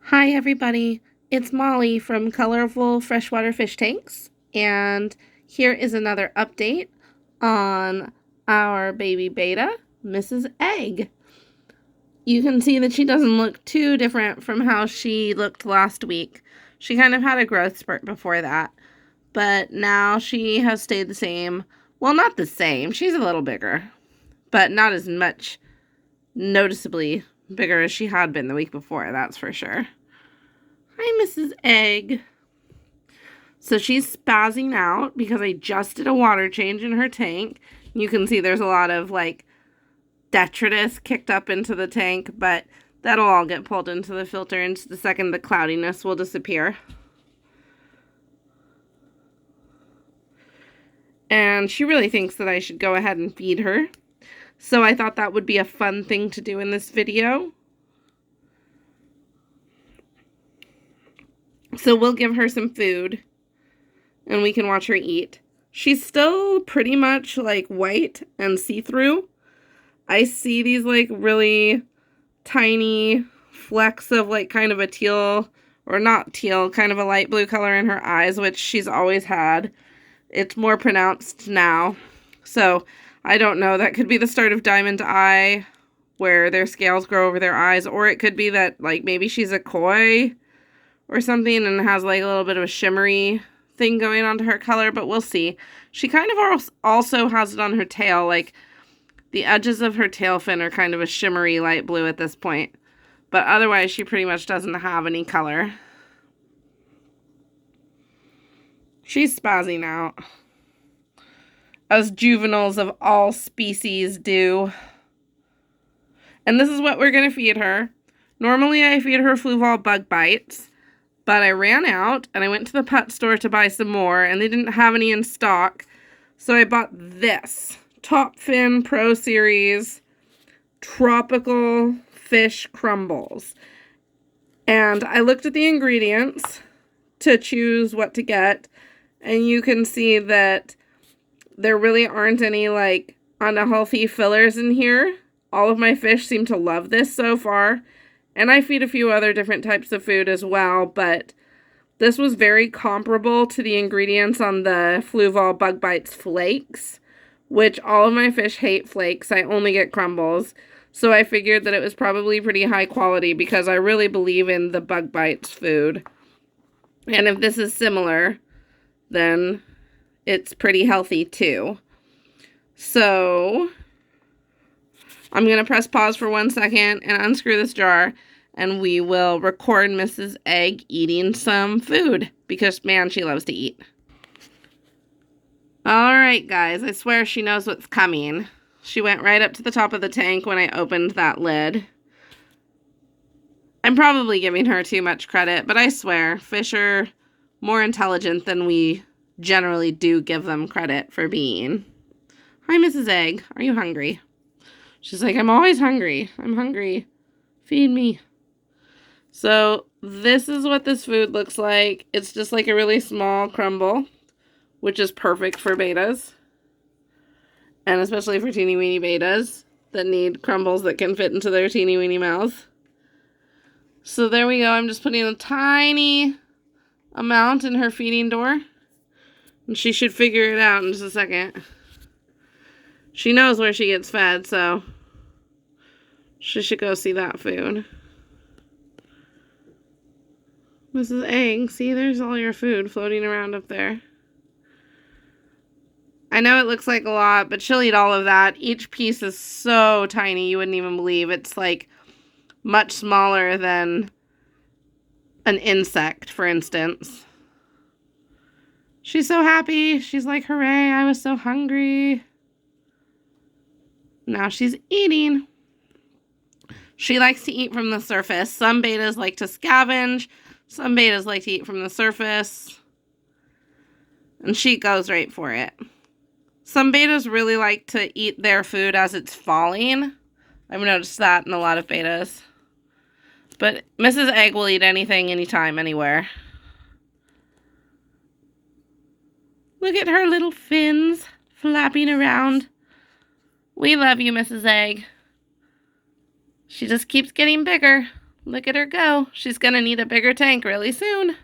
Hi everybody, it's Molly from Colorful Freshwater Fish Tanks, and here is another update on our baby Betta, Mrs. Egg. You can see that she doesn't look too different from how she looked last week. She kind of had a growth spurt before that, but now she has stayed the same. Well, not the same, she's a little bigger, but not as much noticeably bigger as she had been the week before, that's for sure. Hi, Mrs. Egg. So she's spazzing out because I just did a water change in her tank. You can see there's a lot of like detritus kicked up into the tank, but that'll all get pulled into the filter in just a second. The cloudiness will disappear. And she really thinks that I should go ahead and feed her. So I thought that would be a fun thing to do in this video. So we'll give her some food and we can watch her eat. She's still pretty much like white and see-through. I see these like really tiny flecks of like kind of a teal, or not teal, kind of a light blue color in her eyes, which she's always had. It's more pronounced now. So I don't know, that could be the start of diamond eye, where their scales grow over their eyes, or it could be that like maybe she's a koi or something and has like a little bit of a shimmery thing going on to her color, but we'll see. She kind of also has it on her tail, like the edges of her tail fin are kind of a shimmery light blue at this point, but otherwise she pretty much doesn't have any color. She's spazzing out, as juveniles of all species do. And this is what we're going to feed her. Normally I feed her Fluval bug bites, but I ran out and I went to the pet store to buy some more and they didn't have any in stock. So I bought this Top Fin Pro Series Tropical Fish Crumbles. And I looked at the ingredients to choose what to get, and you can see that there really aren't any like unhealthy fillers in here. All of my fish seem to love this so far. And I feed a few other different types of food as well, but this was very comparable to the ingredients on the Fluval Bug Bites Flakes, which all of my fish hate flakes. I only get crumbles. So I figured that it was probably pretty high quality because I really believe in the Bug Bites food. And if this is similar, then it's pretty healthy too. So I'm going to press pause for 1 second and unscrew this jar, and we will record Mrs. Egg eating some food, because man, she loves to eat. Alright guys, I swear she knows what's coming. She went right up to the top of the tank when I opened that lid. I'm probably giving her too much credit, but I swear, fish are more intelligent than we generally do give them credit for being. Hi, Mrs. Egg. Are you hungry? She's like, I'm always hungry. I'm hungry. Feed me. So this is what this food looks like. It's just like a really small crumble, which is perfect for bettas. And especially for teeny weeny bettas that need crumbles that can fit into their teeny weeny mouths. So there we go. I'm just putting a tiny amount in her feeding door. And she should figure it out in just a second. She knows where she gets fed, so she should go see that food. Mrs. Egg, see, there's all your food floating around up there. I know it looks like a lot, but she'll eat all of that. Each piece is so tiny, you wouldn't even believe. It's like much smaller than an insect, for instance. She's so happy. She's like, hooray, I was so hungry. Now she's eating. She likes to eat from the surface. Some bettas like to scavenge. Some bettas like to eat from the surface. And she goes right for it. Some bettas really like to eat their food as it's falling. I've noticed that in a lot of bettas. But Mrs. Egg will eat anything, anytime, anywhere. Look at her little fins flapping around. We love you, Mrs. Egg. She just keeps getting bigger. Look at her go. She's going to need a bigger tank really soon.